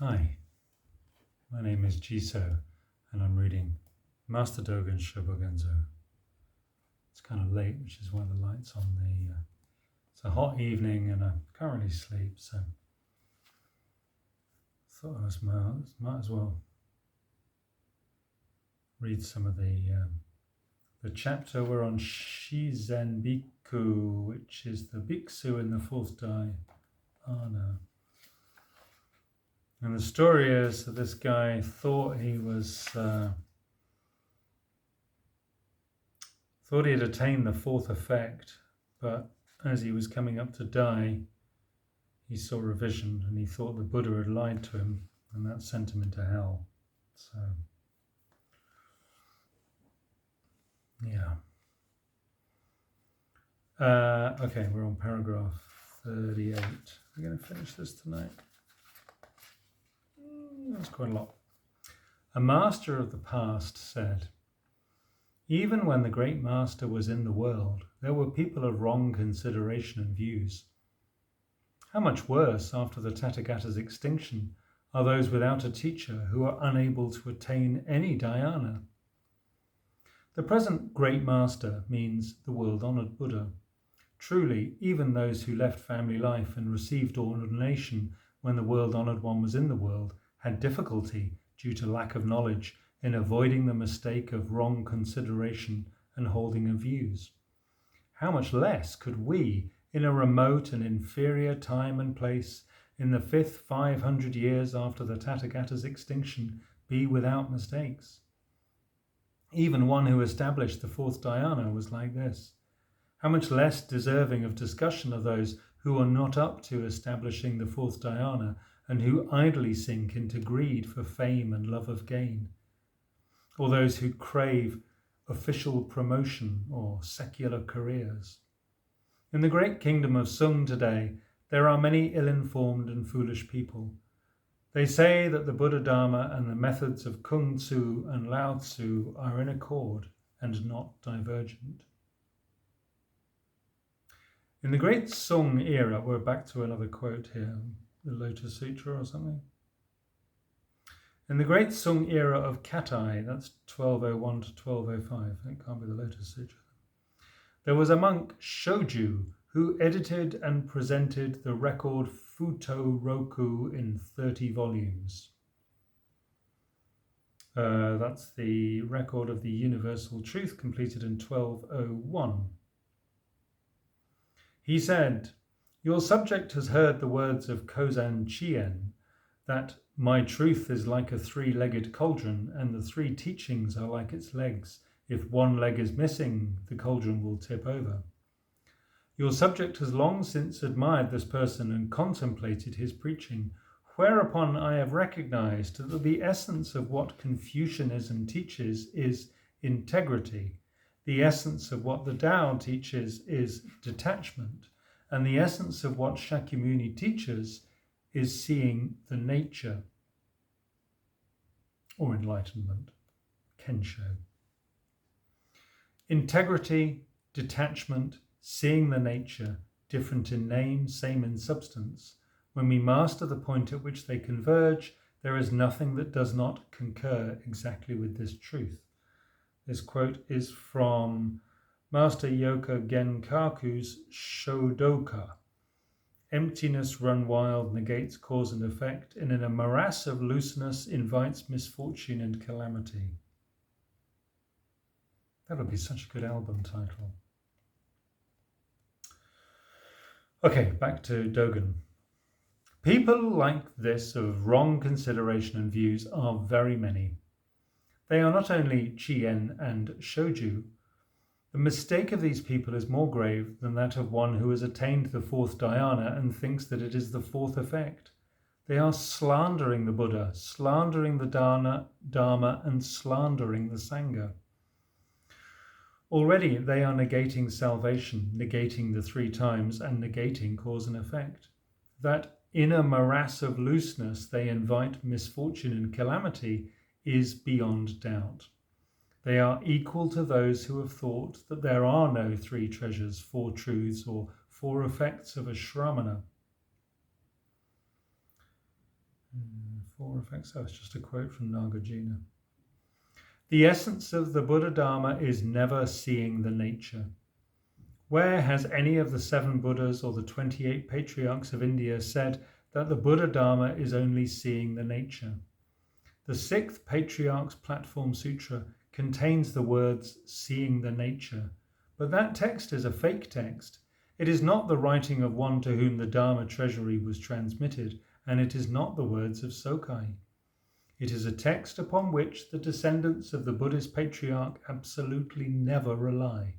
Hi, my name is Jiso and I'm reading Master Dōgen's Shōbōgenzō. It's kind of late, which is why the light's on. It's a hot evening and I can't really sleep, so I thought I might as well read some of the chapter. We're on Shizen-biku, which is the Bhiksu in the Fourth Dhyāna. And the story is that this guy thought he had attained the fourth effect, but as he was coming up to die, he saw a vision and he thought the Buddha had lied to him, and that sent him into hell. So, yeah. Okay, we're on paragraph 38. We're going to finish this tonight. That's quite a lot. A master of the past said, "Even when the great master was in the world, there were people of wrong consideration and views. How much worse after the Tathagata's extinction are those without a teacher who are unable to attain any dhyāna. The present great master means the world-honored Buddha. Truly, even those who left family life and received ordination when the world-honored one was in the world had difficulty, due to lack of knowledge, in avoiding the mistake of wrong consideration and holding of views. How much less could we, in a remote and inferior time and place, in the 500 years after the Tathagata's extinction, be without mistakes? Even one who established the Fourth Dhyāna was like this. How much less deserving of discussion are those who are not up to establishing the Fourth Dhyāna and who idly sink into greed for fame and love of gain, or those who crave official promotion or secular careers. In the great kingdom of Sung today, there are many ill-informed and foolish people. They say that the Buddha Dharma and the methods of Kung Tzu and Lao Tzu are in accord and not divergent." In the great Sung era, we're back to another quote here, the Lotus Sutra or something. In the great Sung era of Katai, that's 1201 to 1205, that can't be the Lotus Sutra, there was a monk, Shōju, who edited and presented the record Futo Roku in 30 volumes. That's the record of the Universal Truth, completed in 1201. He said, "Your subject has heard the words of Kozan Chien, that my truth is like a three-legged cauldron, and the three teachings are like its legs. If one leg is missing, the cauldron will tip over. Your subject has long since admired this person and contemplated his preaching, whereupon I have recognized that the essence of what Confucianism teaches is integrity, the essence of what the Tao teaches is detachment, and the essence of what Shakyamuni teaches is seeing the nature, or enlightenment, Kensho. Integrity, detachment, seeing the nature, different in name, same in substance. When we master the point at which they converge, there is nothing that does not concur exactly with this truth." This quote is from Master Yoka Genkaku's Shodoka. Emptiness run wild negates cause and effect, and in a morass of looseness invites misfortune and calamity. That would be such a good album title. Okay, back to Dōgen. People like this of wrong consideration and views are very many. They are not only Chien and Shōju. The mistake of these people is more grave than that of one who has attained the fourth dhyāna and thinks that it is the fourth effect. They are slandering the Buddha, slandering the Dharma, and slandering the Sangha. Already they are negating salvation, negating the three times, and negating cause and effect. That in a morass of looseness they invite misfortune and calamity is beyond doubt. They are equal to those who have thought that there are no three treasures, four truths, or four effects of a shramana. Four effects. Oh, it's just a quote from Nagarjuna. The essence of the Buddha Dharma is never seeing the nature. Where has any of the 7 Buddhas or the 28 patriarchs of India said that the Buddha Dharma is only seeing the nature? The 6th Patriarch's Platform Sutra contains the words seeing the nature, but that text is a fake text. It is not the writing of one to whom the Dharma treasury was transmitted, and it is not the words of Sokai. It is a text upon which the descendants of the Buddhist patriarch absolutely never rely.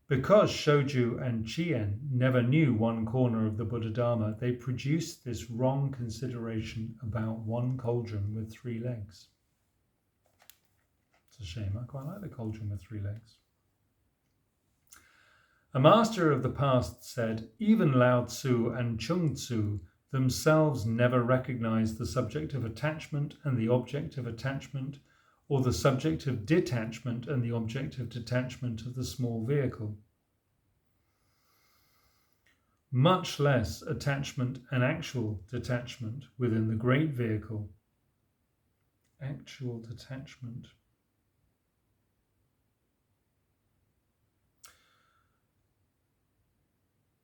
Because Shoju and Chien never knew one corner of the Buddha Dharma, they produced this wrong consideration about one cauldron with 3 legs. It's a shame, I quite like the cauldron with 3 legs. A master of the past said, even Lao Tzu and Chung Tzu themselves never recognized the subject of attachment and the object of attachment, or the subject of detachment and the object of detachment of the small vehicle. Much less attachment and actual detachment within the great vehicle. Actual detachment.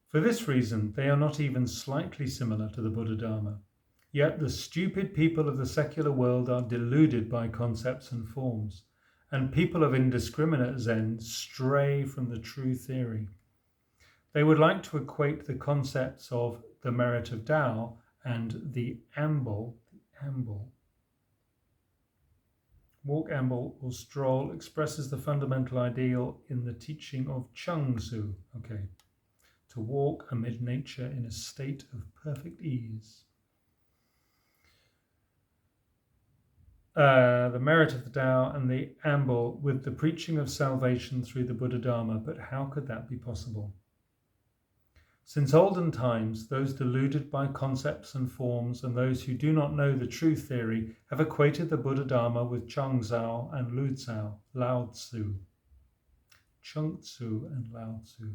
For this reason, they are not even slightly similar to the Buddha Dharma. Yet the stupid people of the secular world are deluded by concepts and forms, and people of indiscriminate Zen stray from the true theory. They would like to equate the concepts of the merit of Tao and the amble. Walk, amble, or stroll expresses the fundamental ideal in the teaching of Chung Tzu. Okay. To walk amid nature in a state of perfect ease. The merit of the Tao and the amble with the preaching of salvation through the Buddha Dharma, but how could that be possible? Since olden times, those deluded by concepts and forms and those who do not know the true theory have equated the Buddha Dharma with Chongzhou and Lao Tzu. Chung Tzu and Lao Tzu.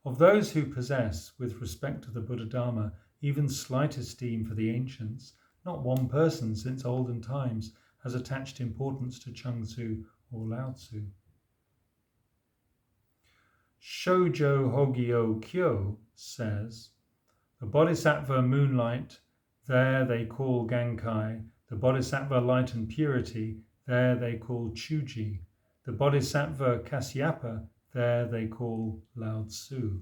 Of those who possess, with respect to the Buddha Dharma, even slight esteem for the ancients, not one person since olden times has attached importance to Chung Tzu or Lao Tzu. Shōbōgenzō Kyo says, the Bodhisattva moonlight, there they call Gankai, the Bodhisattva light and purity, there they call Chuji, the Bodhisattva Kasyapa, there they call Lao Tzu.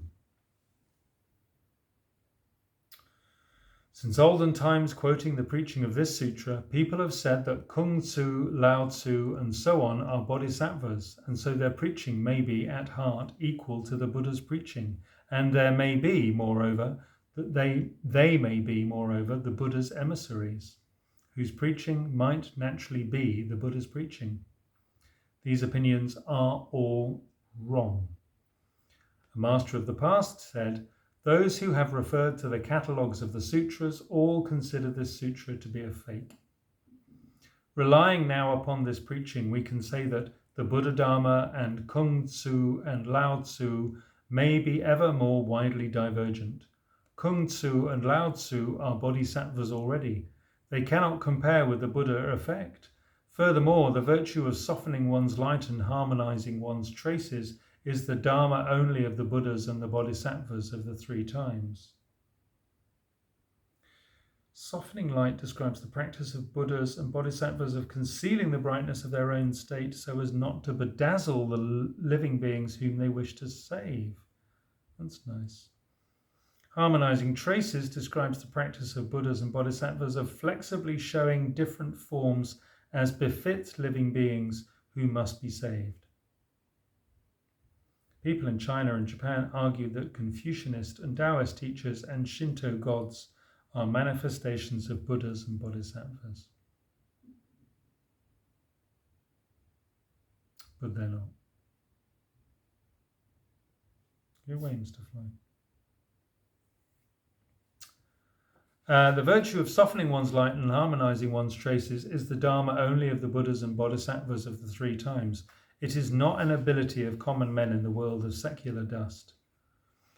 Since olden times, quoting the preaching of this sutra, people have said that Kung Tzu, Lao Tzu, and so on are bodhisattvas, and so their preaching may be, at heart, equal to the Buddha's preaching, and there may be, moreover, that they may be, moreover, the Buddha's emissaries, whose preaching might naturally be the Buddha's preaching. These opinions are all wrong. A master of the past said, those who have referred to the catalogues of the sutras all consider this sutra to be a fake. Relying now upon this preaching, we can say that the Buddha Dharma and Kung Tzu and Lao Tzu may be ever more widely divergent. Kung Tzu and Lao Tzu are bodhisattvas already. They cannot compare with the Buddha effect. Furthermore, the virtue of softening one's light and harmonizing one's traces is the Dharma only of the Buddhas and the Bodhisattvas of the 3 times. Softening light describes the practice of Buddhas and Bodhisattvas of concealing the brightness of their own state so as not to bedazzle the living beings whom they wish to save. That's nice. Harmonizing traces describes the practice of Buddhas and Bodhisattvas of flexibly showing different forms as befits living beings who must be saved. People in China and Japan argue that Confucianist and Taoist teachers and Shinto gods are manifestations of Buddhas and Bodhisattvas. But they're not. Go away, Mr. Fly. The virtue of softening one's light and harmonizing one's traces is the Dharma only of the Buddhas and Bodhisattvas of the 3 times. It is not an ability of common men in the world of secular dust.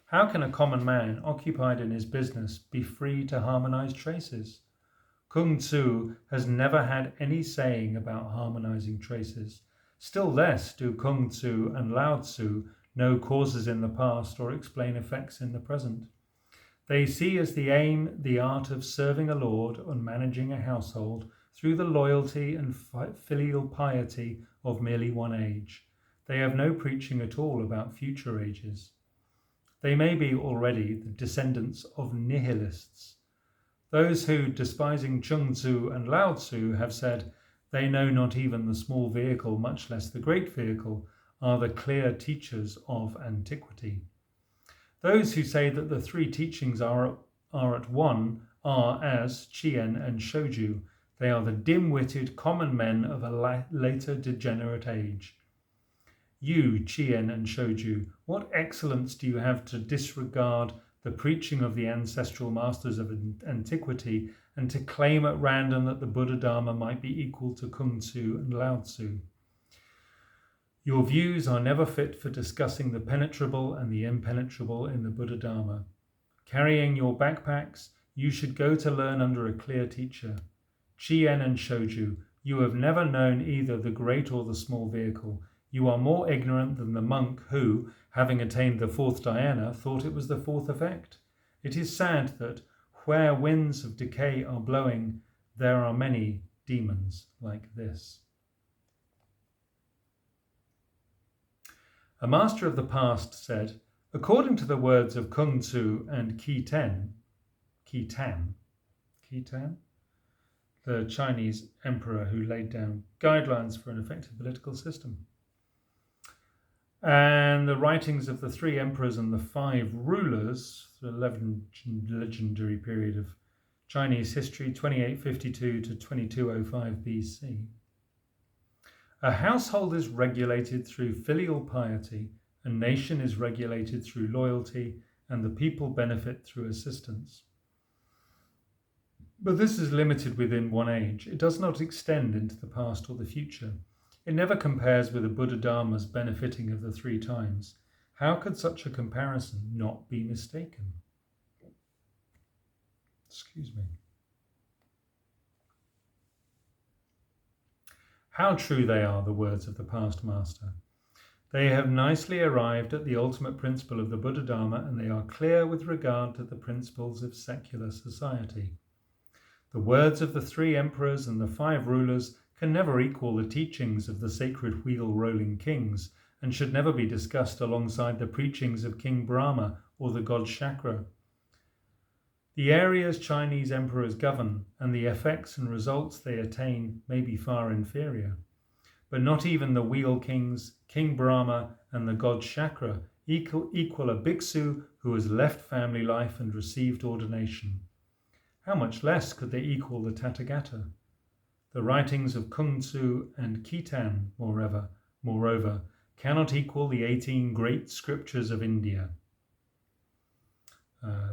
How can a common man, occupied in his business, be free to harmonize traces? Kung Tzu has never had any saying about harmonizing traces. Still less do Kung Tzu and Lao Tzu know causes in the past or explain effects in the present. They see as the aim the art of serving a lord and managing a household through the loyalty and filial piety of merely one age. They have no preaching at all about future ages. They may be already the descendants of nihilists. Those who, despising Chung Tzu and Lao Tzu, have said they know not even the small vehicle, much less the great vehicle, are the clear teachers of antiquity. Those who say that the three teachings are at one are as Chien and Shoju. They are the dim-witted common men of a later degenerate age. You, Chien and Shoju, what excellence do you have to disregard the preaching of the ancestral masters of antiquity and to claim at random that the Buddha Dharma might be equal to Kung Tzu and Lao Tzu? Your views are never fit for discussing the penetrable and the impenetrable in the Buddha Dharma. Carrying your backpacks, you should go to learn under a clear teacher. Chien and Shoju, you have never known either the great or the small vehicle. You are more ignorant than the monk who, having attained the Fourth Dhyāna, thought it was the fourth effect. It is sad that where winds of decay are blowing, there are many demons like this. A master of the past said, according to the words of Kung Tzu and Khitan, the Chinese emperor who laid down guidelines for an effective political system, and the writings of the three emperors and the five rulers, the legendary period of Chinese history, 2852 to 2205 BC. A household is regulated through filial piety, a nation is regulated through loyalty, and the people benefit through assistance. But this is limited within one age. It does not extend into the past or the future. It never compares with the Buddha Dharma's benefiting of the three times. How could such a comparison not be mistaken? Excuse me. How true they are, the words of the past master. They have nicely arrived at the ultimate principle of the Buddha Dharma, and they are clear with regard to the principles of secular society. The words of the three emperors and the five rulers can never equal the teachings of the sacred wheel-rolling kings, and should never be discussed alongside the preachings of King Brahma or the god Shakra. The areas Chinese emperors govern and the effects and results they attain may be far inferior. But not even the wheel kings, King Brahma and the god Shakra equal a Bhiksu who has left family life and received ordination. How much less could they equal the Tathagata? The writings of Kung Tzu and Khitan, moreover, cannot equal the 18 great scriptures of India.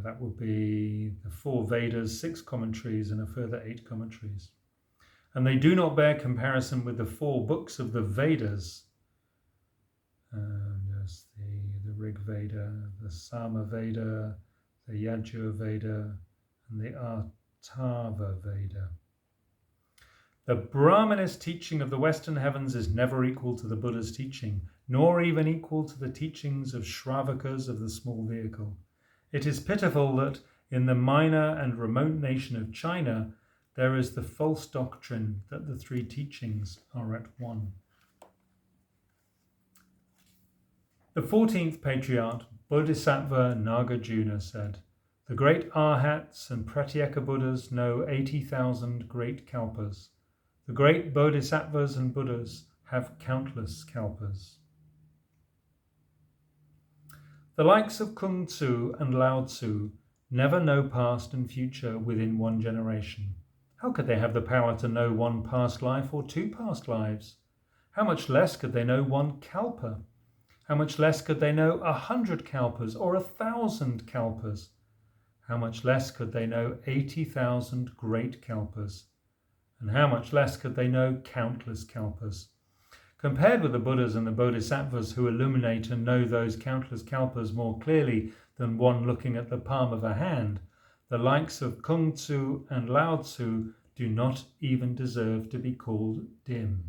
That would be the 4 Vedas, 6 commentaries, and a further 8 commentaries. And they do not bear comparison with the 4 books of the Vedas. Yes, the Rig Veda, the Sama Veda, the Yajur Veda, and the Atharva Veda. The Brahmanist teaching of the Western heavens is never equal to the Buddha's teaching, nor even equal to the teachings of Shravakas of the small vehicle. It is pitiful that in the minor and remote nation of China, there is the false doctrine that the three teachings are at one. The 14th Patriarch, Bodhisattva Nagarjuna, said, the great Arhats and Pratyeka Buddhas know 80,000 great kalpas. The great Bodhisattvas and Buddhas have countless kalpas. The likes of Kung Tzu and Lao Tzu never know past and future within one generation. How could they have the power to know one past life or 2 past lives? How much less could they know 1 kalpa? How much less could they know 100 kalpas or 1,000 kalpas? How much less could they know 80,000 great kalpas? And how much less could they know countless kalpas? Compared with the Buddhas and the Bodhisattvas who illuminate and know those countless kalpas more clearly than one looking at the palm of a hand, the likes of Kung Tzu and Lao Tzu do not even deserve to be called dim.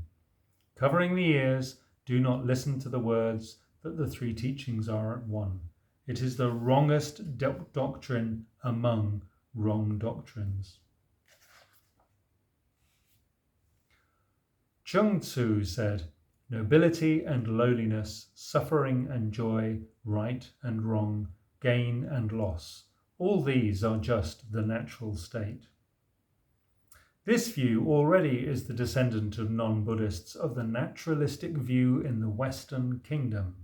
Covering the ears, do not listen to the words that the three teachings are at one. It is the wrongest doctrine among wrong doctrines. Chung-tzu said, nobility and lowliness, suffering and joy, right and wrong, gain and loss, all these are just the natural state. This view already is the descendant of non-Buddhists of the naturalistic view in the Western kingdom,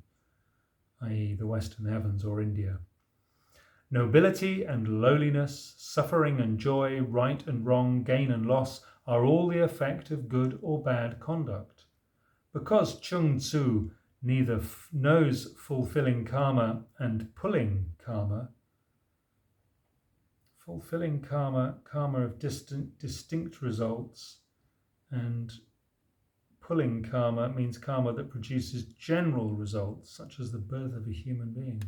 i.e. the Western heavens or India. Nobility and lowliness, suffering and joy, right and wrong, gain and loss are all the effect of good or bad conduct. Because Chung-tzu neither knows fulfilling karma and pulling karma, fulfilling karma of distinct results, and pulling karma means karma that produces general results, such as the birth of a human being.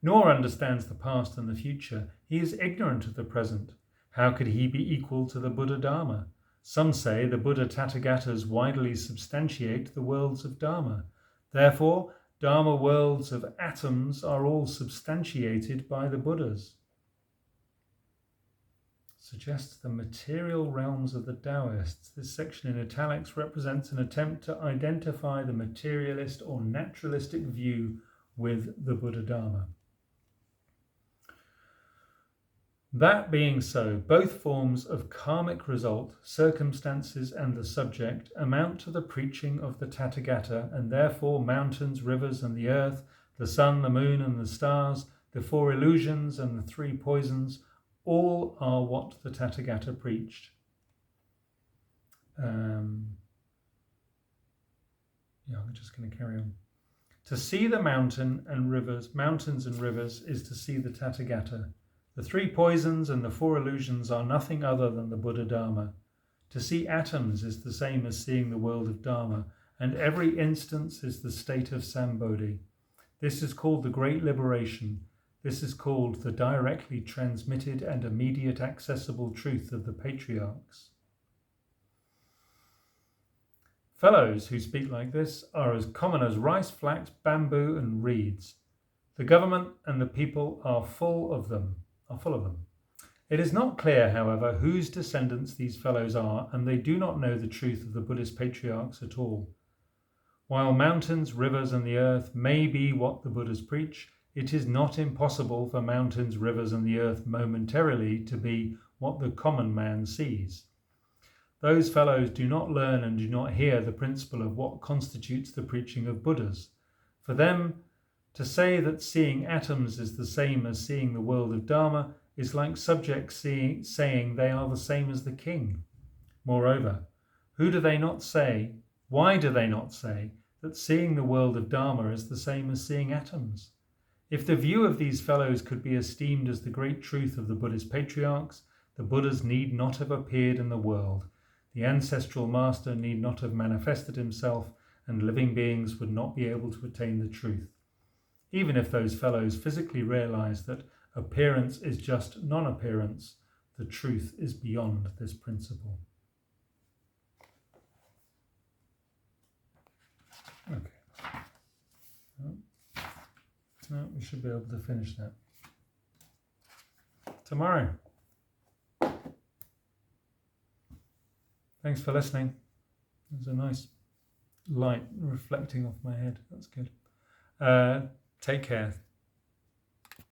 Nor understands the past and the future. He is ignorant of the present. How could he be equal to the Buddha Dharma? Some say the Buddha Tathagatas widely substantiate the worlds of Dharma. Therefore, Dharma worlds of atoms are all substantiated by the Buddhas. Suggests the material realms of the Taoists. This section in italics represents an attempt to identify the materialist or naturalistic view with the Buddha Dharma. That being so, both forms of karmic result, circumstances and the subject, amount to the preaching of the Tathagata, and therefore mountains, rivers and the earth, the sun, the moon and the stars, the four illusions and the three poisons, all are what the Tathagata preached. I'm just going to carry on. To see the mountains and rivers is to see the Tathagata. The three poisons and the four illusions are nothing other than the Buddha Dharma. To see atoms is the same as seeing the world of Dharma, and every instance is the state of Sambodhi. This is called the Great Liberation. This is called the directly transmitted and immediate accessible truth of the patriarchs. Fellows who speak like this are as common as rice, flax, bamboo and reeds. The government and the people are full of them. It is not clear, however, whose descendants these fellows are, and they do not know the truth of the Buddhist patriarchs at all. While mountains, rivers and the earth may be what the Buddhas preach, it is not impossible for mountains, rivers and the earth momentarily to be what the common man sees. Those fellows do not learn and do not hear the principle of what constitutes the preaching of Buddhas. For them, to say that seeing atoms is the same as seeing the world of Dharma is like subjects saying they are the same as the king. Moreover, why do they not say that seeing the world of Dharma is the same as seeing atoms? If the view of these fellows could be esteemed as the great truth of the Buddhist patriarchs, the Buddhas need not have appeared in the world. The ancestral master need not have manifested himself, and living beings would not be able to attain the truth. Even if those fellows physically realize that appearance is just non-appearance, the truth is beyond this principle. Okay. No, we should be able to finish that tomorrow. Thanks for listening. There's a nice light reflecting off my head. That's good. Take care.